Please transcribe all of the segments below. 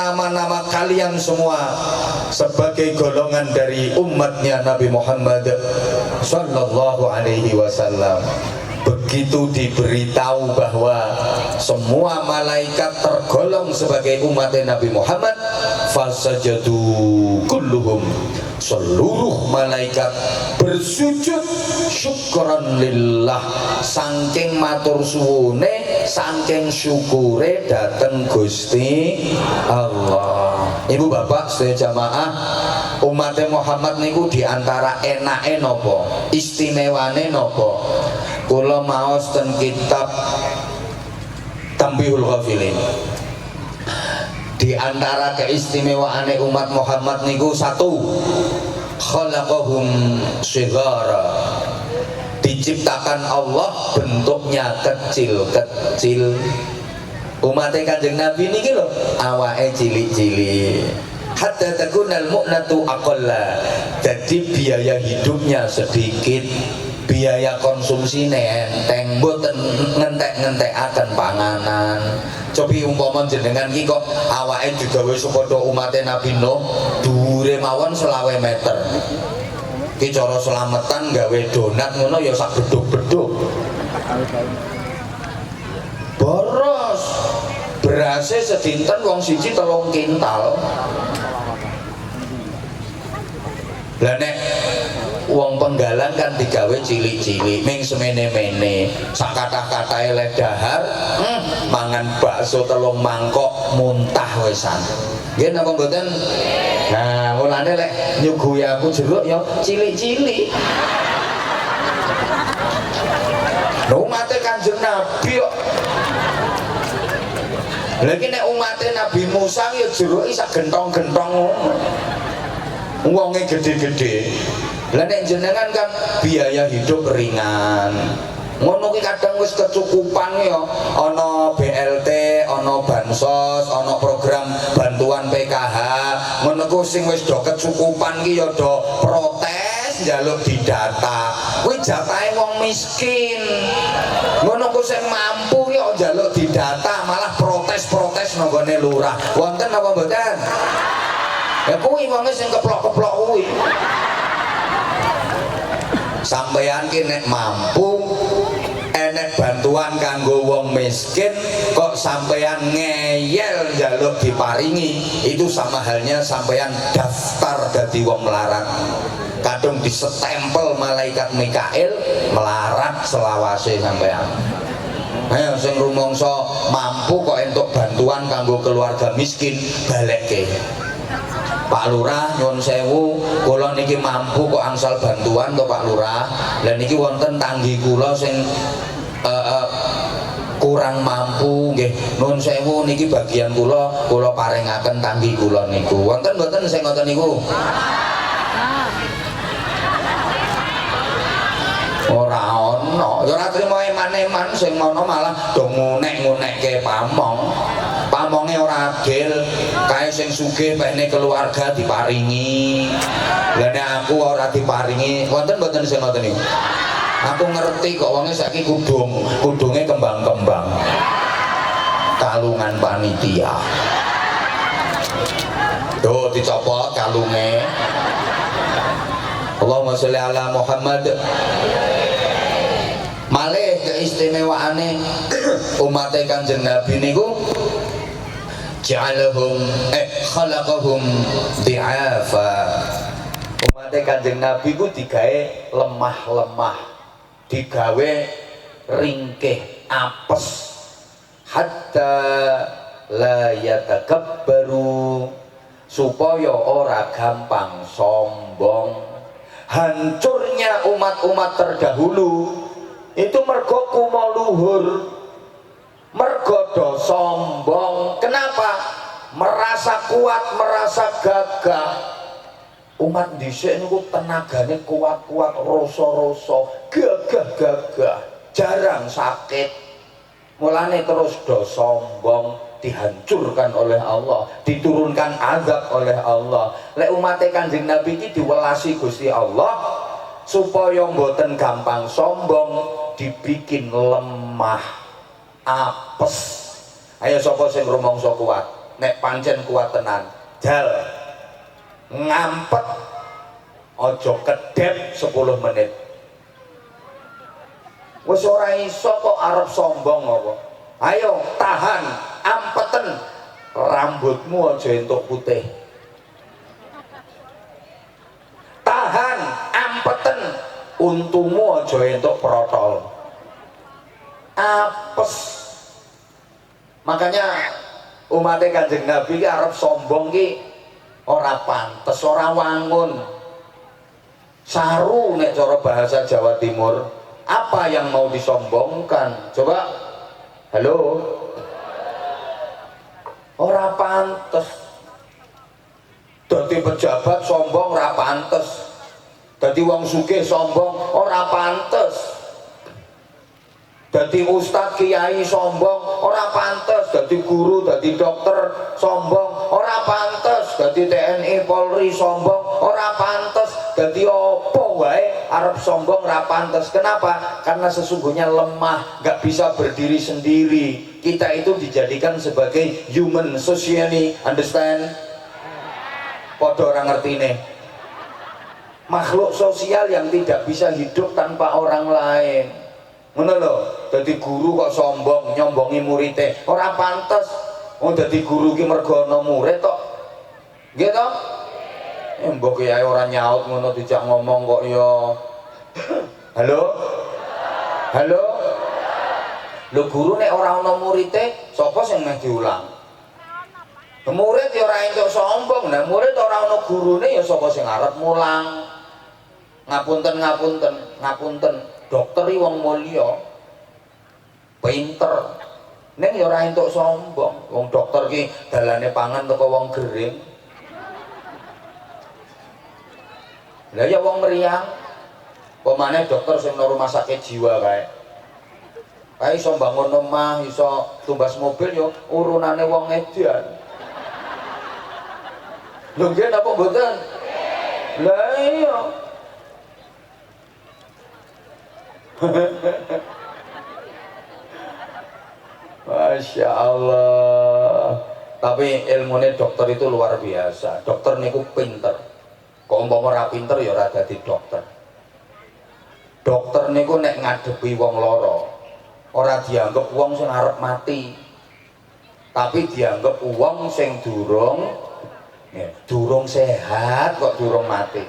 nama-nama kalian semua sebagai golongan dari umatnya Nabi Muhammad Sallallahu Alaihi Wasallam. Begitu diberitahu bahwa semua malaikat tergolong sebagai umat Nabi Muhammad, fasajadu kulluhum, seluruh malaikat bersujud syukran lillah, saking matur suwune, saking syukure dateng Gusti Allah. Ibu bapak sedaya jamaah, umat Muhammad niku diantara enake nopo, istimewane nopo. Kula maos ten kitab Tambihul Ghafilin. Di antara keistimewaan umat Muhammad niku satu, khalaqahum shighara. Diciptakan Allah bentuknya kecil-kecil. Umat Kanjeng Nabi niki lho awake cilik-cilik. Hatta takunal mu'natu aqalla. Jadi biaya hidupnya sedikit, biaya konsumsi enteng, mboten ngentek-ngentekaken panganan. Cobi umpama jenengan ki kok awake digawe sepadha umate Nabi Nuh, dhuwure mawon 20 meter. Ki cara selametan gawe donat ngono ya sak beduk-beduk. Boros. Berase sedinten wong siji 3 kintal. Lah nek wong Penggalan kan digawe cilik-cilik ming semene-mene, sak kathah-kathahe le dahar, mangan bakso 3 mangkok muntah wisan. Nggih napa mboten? Nah, mulane lek nyuguhi aku jeruk ya cilik-cilik. Lha umate Kanjeng Nabi kok. Lha iki nek umate Nabi Musa ya jeruke sak gentong-gentong ngono. Wonge gede-gede. Lah nek jenengan kan biaya hidup ringan. Ngono ki kadang wis kecukupan ya, ana BLT, ana bansos, ana program bantuan PKH. Ngono ku sing wis do kecukupan ki ya do protes njaluk didata. Kuwi jatahe wong miskin. Ngono ku sing mampu ya njaluk didata, malah protes-protes nang gone lurah. Wonten apa mboten? Ya kuwi wonge sing keplok-keplok kuwi. Sampeyan ki nek mampu enek bantuan kanggo wong miskin kok sampeyan ngeyel njaluk diparingi, itu sama halnya sampeyan daftar dadi wong melarat. Kadung disetempel malaikat Mikail melarat selawase sampeyan. Ayo sing rumangsa mampu kok entuk bantuan kanggo keluarga miskin, balekke. Pak Lurah nyuwun sewu, kula niki mampu kok angsal bantuan to Pak Lurah. Lah niki wonten tanggi kula sing kurang mampu nggih. Nuwun sewu niki bagian kula paringaken tanggi kula niku. Wonten mboten sing ngoten niku? Ora ana, ya ora trimo eman-eman sing ngono malah do ngunek-ngunekke pamong. Pamonge ora adil, kae sing sugih pene keluarga diparingi. Lah nek aku ora diparingi, wonten mboten sing ngoten niku? Aku ngerti kok wonge saiki kudunge kembang-kembang. Kalungan panitia. Tuh dicopot kalunge. Allahumma sholli ala Muhammad. Malih keistimewaane umat Kanjeng Nabi niku khalaqahum di'afa. Umat Kanjeng Nabi ku digawe lemah-lemah, digawe ringkih apes, hatta la yatakabbaru, supaya ora gampang sombong. Hancurnya umat-umat terdahulu itu mergo kumo luhur, mergo do sombong. Kenapa? Merasa kuat, merasa gagah. Umat dhisik niku tenagane kuat-kuat, rasa-rasa, gagah-gagah, jarang sakit. Mulane terus do sombong, dihancurkan oleh Allah, diturunkan azab oleh Allah. Lek umat Kanjeng Nabi iki diwelasi Gusti Allah supaya mboten gampang sombong, dibikin lemah, apes. Ayo sapa sing rumangsa kuat? nek pancen kuat tenan jal ngampet ojo kedep 10 menit wis ora iso kok arep sombong apa ayo tahan ampeten rambutmu aja entuk putih tahan ampeten untumu aja entuk protol apes makanya umat Kanjeng Nabi ki arep sombong ki ora pantes ora wangun saru nek cara bahasa Jawa Timur apa yang mau disombongkan coba halo ora pantes dadi pejabat sombong ora pantes dadi wong sugih sombong ora pantes dadi ustad kiai sombong ora pantes dadi guru dadi dokter sombong ora pantes dadi TNI Polri sombong ora pantes dadi opo wae arep sombong ora pantes kenapa karena sesungguhnya lemah gak bisa berdiri sendiri kita itu dijadikan sebagai human socially understand podo orang ngerti nih makhluk sosial yang tidak bisa hidup tanpa orang lain ngono lho dadi guru kok sombong nyombongi muridnya ora pantes wong dadi guru ki mergo ana murid tok nggih to mbok kiai ora nyaut ngono dijak ngomong kok ya halo halo lho guru nek ora ana muridnya sapa sing meh diulang murid ya ora entuk sombong nah murid ora ana gurune ya sapa sing arep mulang ngapunten ngapunten ngapunten dokter iki wong mulya pinter ning ya ora entuk sombong wong dokter ki dalane pangan teko wong gering lah ya wong mriyang pemane dokter sing nang rumah sakit jiwa kae kae iso bangun omah iso tumbas mobil yo urunane wong edan lho nggih napa mboten lah iya Masya Allah tapi ilmunya dokter itu luar biasa dokter niku pinter kok umpama ora pinter ya ora dadi dokter dokter niku nek ngadepi wong loro ora dianggap wong sing arep mati tapi dianggap wong sing durung sehat kok durung mati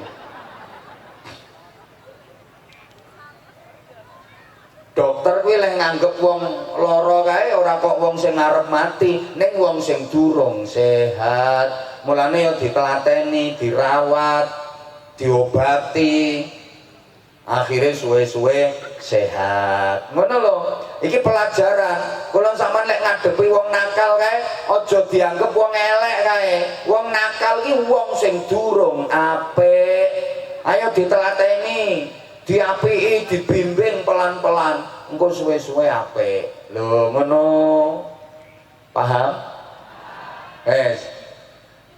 dokter kuwi lek nganggep wong lara kae ora kok wong sing arep mati ning wong sing durung sehat mulane ya ditlateni dirawat diobati akhirnya suwe-suwe sehat ngono lho iki pelajaran kula sampean lek ngadepi wong nakal kae aja dianggep wong elek kae wong nakal iki wong sing durung apik ayo ditlateni diapiki dibimbing pelan-pelan engko suwe-suwe apik lho ngono paham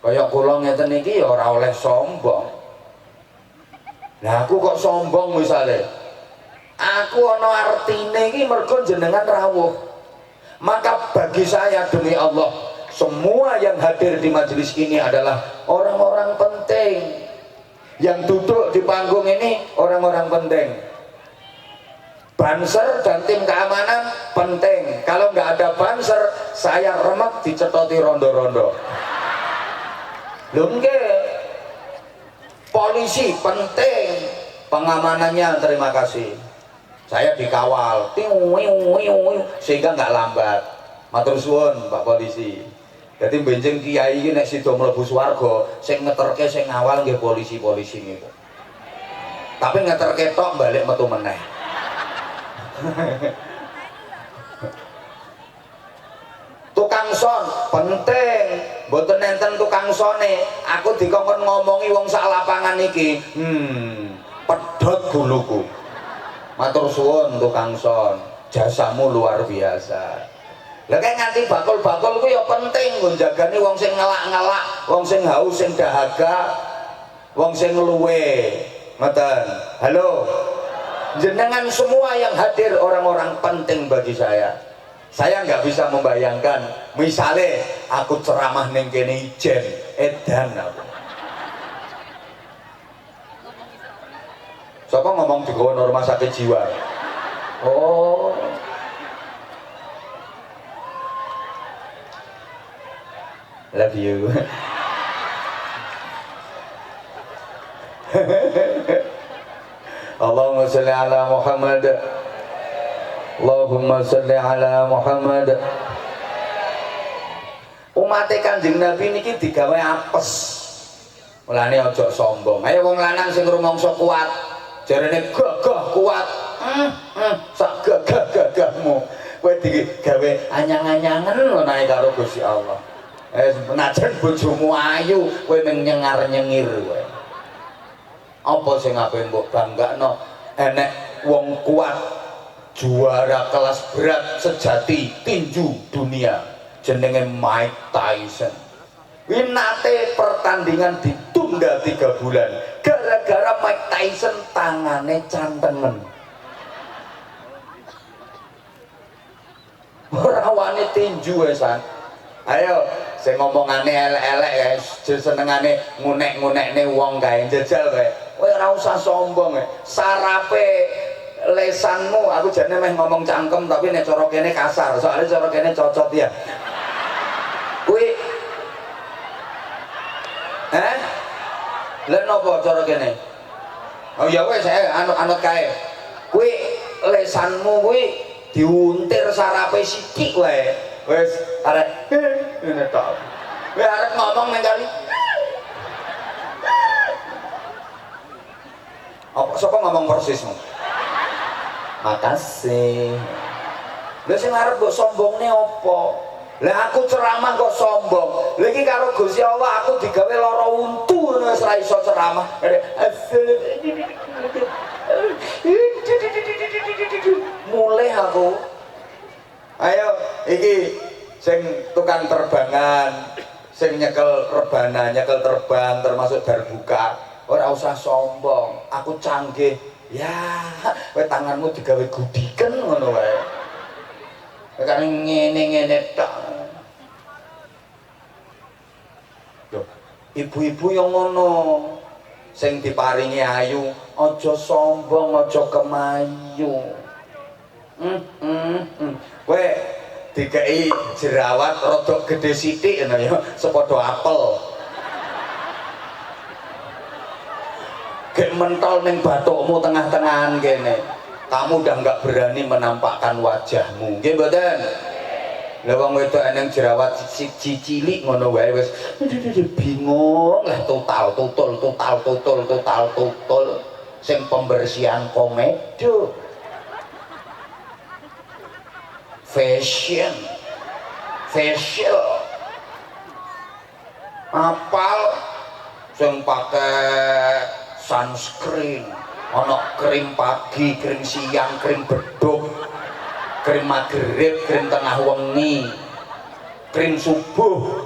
kaya kula ngeten iki ya ora oleh sombong nah aku kok sombong misalnya aku ana artine iki mergo jenengan rawuh maka bagi saya demi Allah semua yang hadir di majelis ini adalah orang-orang penting yang duduk di panggung ini orang-orang penting banser dan tim keamanan penting kalau nggak ada banser saya remet dicetoti rondo-rondo lho nggih polisi penting pengamanannya terima kasih saya dikawal sehingga nggak lambat matur suwun Pak Polisi jadi benjing kiai ini nek sida mlebu swarga sing ngeterke sing ngawal nggih polisi-polisi niku. Tapi ngeterke tok balik metu meneh. Tukang son penting, mboten enten tukang sone. Aku dikongkon ngomongi wong sak lapangan iki. Pedhot buluku. Matur suwun tukang son, jasamu luar biasa. Lah kayak nganti bakul-bakul ku ya penting nggo jagane wong sing ngelak-ngelak, wong sing haus, sing dahaga, wong sing luwe. Ngoten. Halo. Jenengan semua yang hadir orang-orang penting bagi saya. Saya nggak bisa membayangkan misalnya aku ceramah ning kene ijen edan aku. Siapa ngomong digawa rumah sakit jiwa? Oh, love you. Allahumma sholli ala Muhammad. Allahumma sholli ala Muhammad. Umat Kanjeng Nabi niki digawe apes. Mulane aja sombong. Ayo wong lanang sing rumangsa kuat, jarene gagah kuat. Sak gagah-gagahmu kowe digawe anyang-anyangen ngono ae karo Gusti Allah. Penajan bojomu ayu, kowe mung nyengar-nyengir kowe. Apa sing ape mbok banggakno? Enek wong kuat juara kelas berat sejati tinju dunia jenenge Mike Tyson. Kuwi nate pertandingan ditunda 3 bulan gara-gara Mike Tyson tangane cantengen. Ora wani tinju wesan. Ayo sing ngomongane elek-elek guys, senengane ngunek-ngunekne wong kae jajal kae. Kowe ora usah sombong kae. Sarape lesanmu, aku jane meh ngomong cangkem tapi nek cara kene kasar, soalnya cara kene cocot ya. Kuwi lha napa cara kene? Oh ya wis anut kae. Kuwi lesanmu kuwi diuntir sarape sithik wae. Wis arek ngene tok. Kowe arep ngomong nang kali. Apa sapa ngomong persismu? Makasih. Lha sing arep mbok sombongne apa? Lah aku ceramah kok sombong. Lha iki karo Gusti Allah aku digawe lara untu ngono wis ra iso ceramah. Mulai aku. Ayo iki sing tukang terbangan, sing nyekel rebana, nyekel terbang termasuk bar buka. Ora usah sombong. Aku canggih. Ya, kowe tanganmu digawe gudiken ngono wae. Kan ngene-ngene tok. Yo, ibu-ibu yang ngono sing diparingi ayu, aja sombong, aja kemayu. Kowe dikei jerawat rada gede sithik ngono ya, sepadha apel. Gek mentol ning bathukmu tengah-tengahan kene. Kamu udah nggak berani menampakkan wajahmu. Nggih mboten? Lah wong wedok eneng jerawat cilik ngono wae wis bingung lah total sing pembersihan komedo. Fashion. Facial. Apal sing pakai sunscreen, ono krim pagi, krim siang, krim beduk, krim maghrib, krim tengah wengi, krim subuh.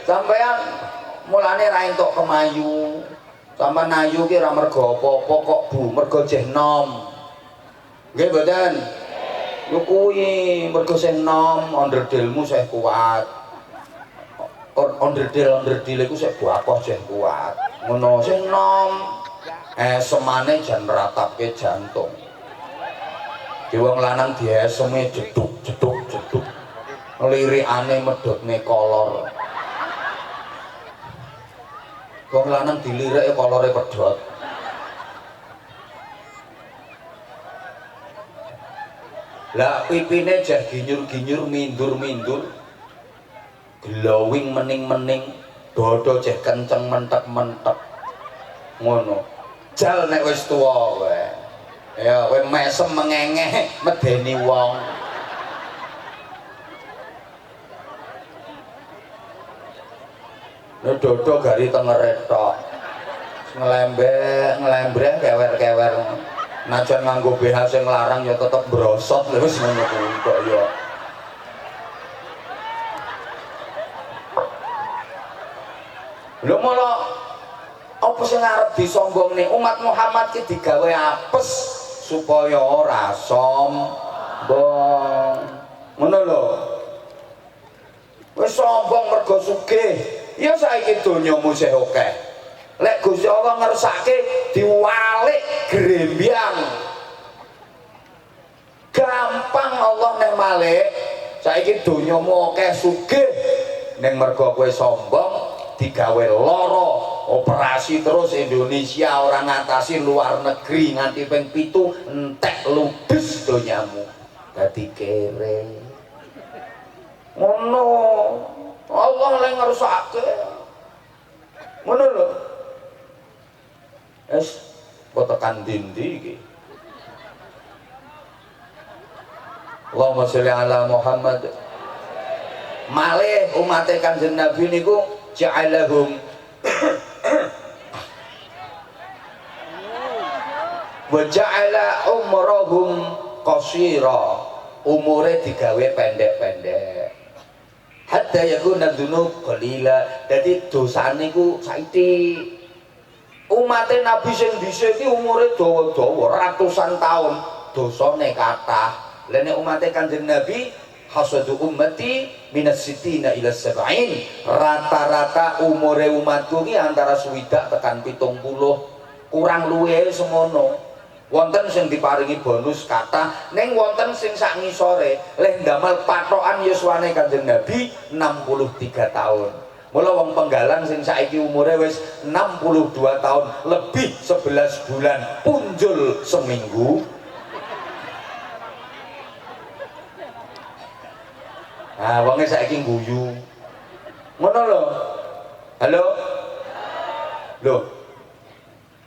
Sampeyan mulane ra entuk kemayu. Sampeyan ayu ki ra mergo apa-apa kok Bu, mergo jeh nom. Nggih mboten? Yo kuwi mergo sing nom, onderdilmu sih kuat. Onderdil iku sik bakoh jen kuat. Ngono sing nom semane jan ratapke jantung. Di wong lanang dieseme jeduk. Lirikane medhotne kolor. Wong lanang dilirike kolore pedhot. Lah pipine jan ginyur-ginyur mindur-mindur. Glowing mening-mening, dodo cek kenceng mentek-mentek. Ngono. Jal nek wis tuwa kowe. Ya kowe mesem mengengeh medeni wong. Lha dodo gari tengere tok. Ngelembreh kewer-kewer. Najan nganggo BH sing larang ya tetep brosot lho wis ngono kuwi kok ya. Lho malah apa sing arep disombongne umat Muhammad ki digawe apes supaya ora sombong. Ngono lho. Wis sombong mergo sugih, ya saiki donyamu sih akeh. Lek Gusti Allah ngersake diwalik grembyang. Gampang Allah nek malik. Saiki donyamu akeh sugih, ning mergo kowe sombong digawe lara, operasi terus Indonesia orang ngatasi luar negeri nganti ping 7 entek ludes donyamu. Dadi kere. Ngono. Allah lek ngersake. Ngono lho. Kok tekan dindi iki. Allahumma sholli ala Muhammad. Malih umat Kanjeng Nabi niku ja'alahum wa ja'ala umrahum qasira. Umure digawe pendek-pendek. Hatta yakuna dzunub qalila. Dadi dosane ku saithik. Umate Nabi sing dhisik iki umure dawa-dawa ratusan tahun, dosane kathah. Lah nek umate Kanjeng Nabi hasadu ummati minas sittina ila sab'in. Rata-rata umure umatku iki antara 60 tekan 70. Kurang luwih semono. Wonten sing diparingi bonus kathah, ning wonten sing sak ngisore leh ndamel patokan yuswane Kanjeng Nabi 63 tahun. Mula wong Penggalan sing saiki umure wis 62 tahun, lebih 11 bulan, punjul seminggu. Nah, wonge saiki guyu. Ngono lho. Halo. Lho.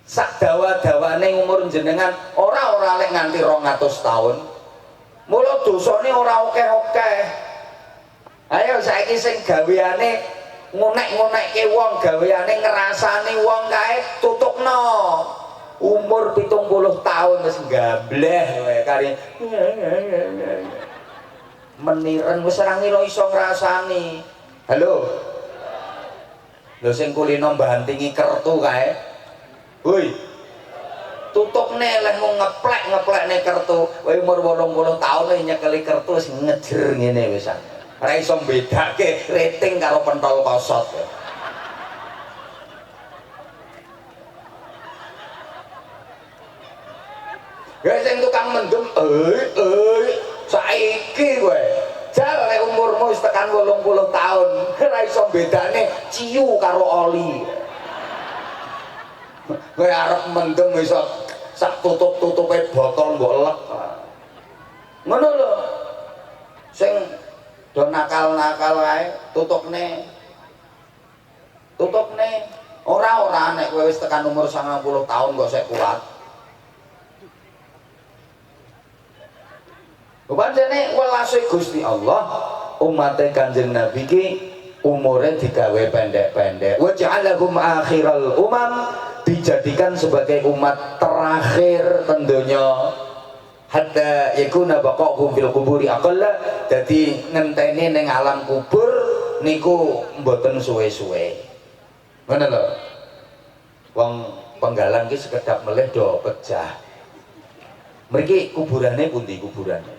Sak dawa-dawane umur jenengan ora lek nganti 200 tahun. Mula dosane ora akeh-akeh. Ayo saiki sing gaweane ngonek-ngonekke wong, gaweane ngrasani wong kae tutukno. Umur 70 tahun wis gableh wae kari. Meniren wis ora ngira iso ngrasani. Halo. Lho sing kulino mbantingi kertu kae. Woi. Tutupne leh mung ngeplek-ngeplekne kertu. Kowe umur 80 tahun nyekeli kertu wis ngejer ngene wisan. Ora iso mbedake rating karo pentol kosot. Guys sing tukang mendem, saiki kowe jare umurmu wis tekan 80 tahun, ora iso bedane ciu karo oli. Kowe arep mendem iso sak tutup-tutupe botol mbok elek. Ngono lho. Sing do nakal-nakal wae tutupne. Tutupne ora nek kowe wis tekan umur 90 tahun kok sik kuat. Pancene welase Gusti Allah umat Kanjeng Nabi ki umure digawe pendek-pendek. Wa ja'alahum akhiral umam, dijadikan sebagai umat terakhir tentunya. Hatta yakuna baqa'uhum fil quburi aqalla, dadi ngenteni ning alam kubur niku mboten suwe-suwe. Ngono lho. Wong Penggalan ki sekedap melih do pejah. Mriki kuburane pundi kuburane?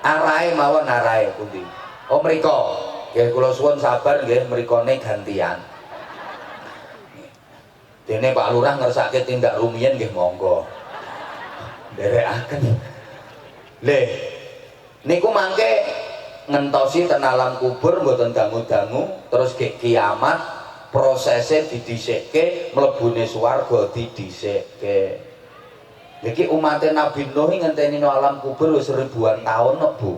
Arahe mawon arahe pundi? Oh mriko. Nggih kula suwun sabar nggih mrikone gantian. Dene Pak Lurah ngersake tindak rumiyin nggih monggo. Nderekaken. Leh niku mangke ngentosi ten alam kubur mboten dangu-dangu terus ke kiamat prosesnya didhisikke mlebune swarga didhisikke. Niki umatnya Nabi Nuh ngenteni no alam kubur wis ribuan tahun Bu.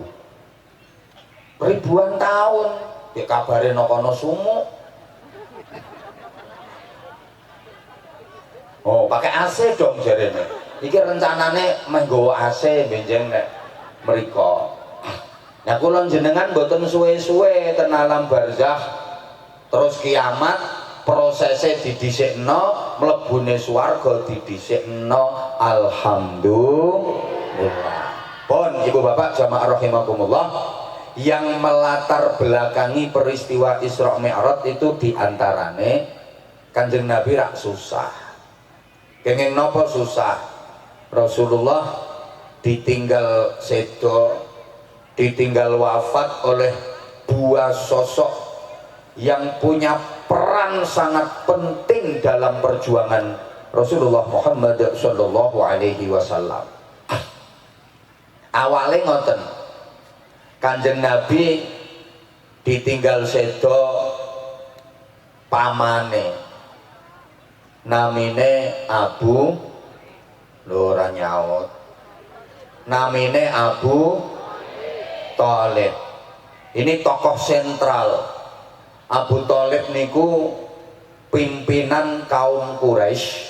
Ribuan tahun. Ya kabare no kono sumuk. Oh, pakai AC dong jarene. Iki rencanane meh nggawa AC benjeng nek mriko. Nah kula jenengan mboten suwe-suwe ten alam barzakh terus kiamat prosesnya didhisikno mlebune swarga didhisikno. Alhamdulillah. Pun Ibu Bapak jamaah rahimakumullah, yang melatar belakangi peristiwa Isra Mi'raj itu diantarane Kanjeng Nabi rak susah. Kenging nopo susah? Rasulullah ditinggal sedo, ditinggal wafat oleh dua sosok yang punya peran sangat penting dalam perjuangan Rasulullah Muhammad sallallahu alaihi wasallam. Awalnya ngoten, Kanjeng Nabi ditinggal sedo pamane namine Abu Lora nyaut namine Abu Thalib. Ini tokoh sentral. Abu Thalib niku pimpinan kaum Quraisy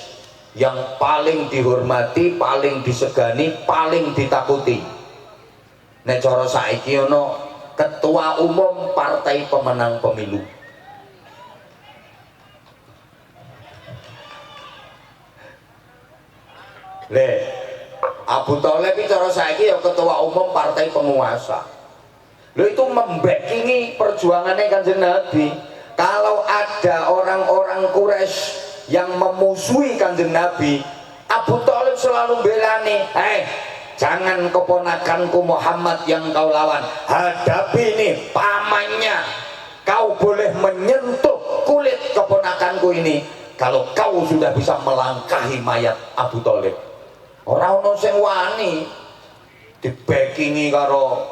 yang paling dihormati, paling disegani, paling ditakuti. Nek cara saiki ono ketua umum partai pemenang pemilu. Abu Thalib itu cara saiki ya ketua umum partai penguasa. Itu membackingi perjuangannya Kanjeng Nabi. Kalau ada orang-orang Quraisy yang memusuhi Kanjeng Nabi, Abu Thalib selalu belani, jangan keponakanku Muhammad yang kau lawan, hadapi ini pamannya. Kau boleh menyentuh kulit keponakanku ini kalau kau sudah bisa melangkahi mayat Abu Thalib. Orang ono sing wani dibackingi karo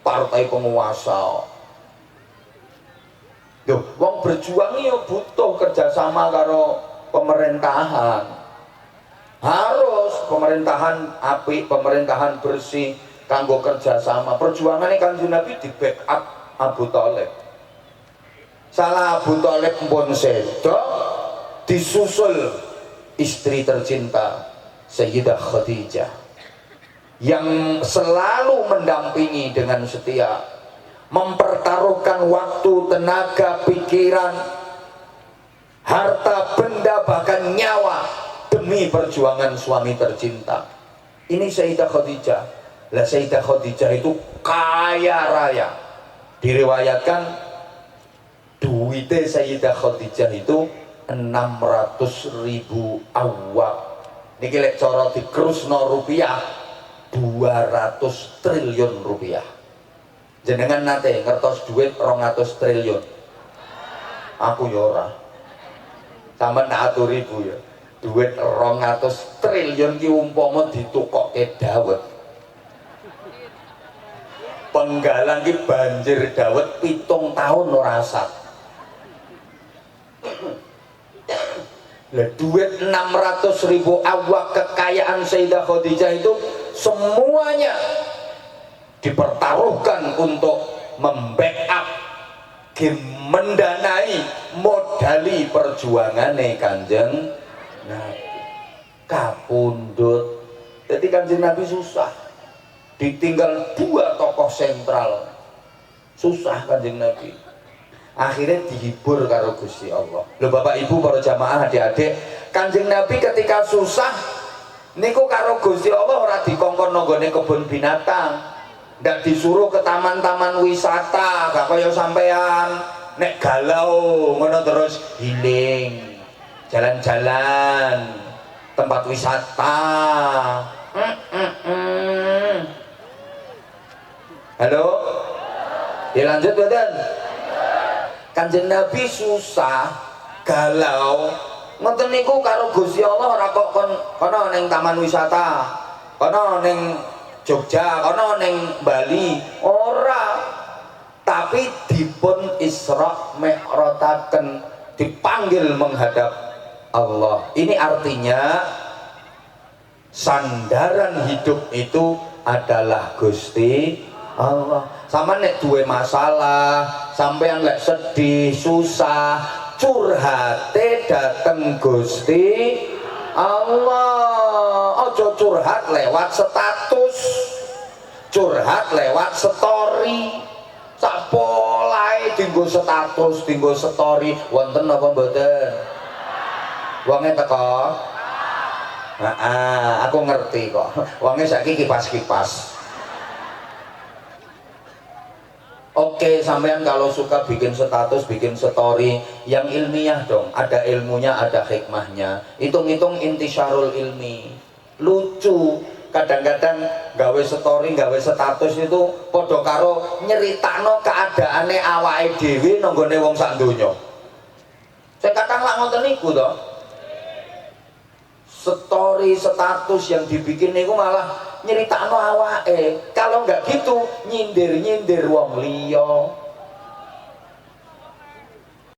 partai penguasa. Yo, wong berjuang ya butuh kerjasama karo pemerintahan. Harus pemerintahan apik, pemerintahan bersih, kanggo kerjasama. Perjuangannya Kanjeng Nabi di backup Abu Thalib. Salah Abu Thalib pun sedo, disusul istri tercinta Sayyidah Khadijah yang selalu mendampingi dengan setia, mempertaruhkan waktu, tenaga, pikiran, harta benda, bahkan nyawa demi perjuangan suami tercinta. Ini Sayyidah Khadijah. Lah Sayyidah Khadijah itu kaya raya. Diriwayatkan duitnya Sayyidah Khadijah itu 600.000 awak. Niki lek cara dikrusno rupiah 200 triliun rupiah. Jenengan nate ngertos duit 200 triliun. Aku ya ora. Sampeyan tak aturi Bu ya. Duit 200 triliun ki umpama ditukokke dawet. Penggalang ki banjir dawet 7 tahun ora asat. Lah duit 600.000 awak kekayaan Sayyidah Khadijah itu semuanya dipertaruhkan untuk membackup, mendanai, modali perjuangannya Kanjeng Nabi. Kapundhut. Jadi Kanjeng Nabi susah, ditinggal dua tokoh sentral, susah Kanjeng Nabi. Akhirnya dihibur karo Gusti Allah. Loh Bapak Ibu, para jamaah, adik-adik, Kanjeng Nabi ketika susah niku karo Gusti Allah ora dikongkon nanggone kebun binatang, ndak disuruh ke taman-taman wisata, gak kaya sampean nek galau ngono terus healing, jalan-jalan tempat wisata. Halo? Ya lanjut badan. Kanjeng Nabi susah, galau, ngoten niku karo Gusti Allah ora kok kono ning taman wisata, kono ning Jogja, kono ning Bali, ora. Tapi dipun Isra Mi'rajaken, dipanggil menghadap Allah. Ini artinya sandaran hidup itu adalah Gusti Allah. Sama nek duwe masalah, sampeyan lek sedih, susah, curhate dateng Gusti Allah. Ojo curhat lewat status, curhat lewat story. Sak polahe dienggo status, dienggo story, wonten apa mboten? Wonge teko? Aku ngerti kok. Wonge saiki kipas-kipas. Oke, sampean kalau suka bikin status, bikin story yang ilmiah dong, ada ilmunya, ada hikmahnya. Hitung-hitung intisyarul ilmi. lucu. Kadang-kadang gawe story, gawe status itu padha karo nyeritakno keadaane awake dhewe nang gone wong sak donya. Saya kadang lak ngoten niku to. Story status yang dibikin niku malah nyeritakno awake. Kalau enggak gitu nyindir-nyindir wong liya.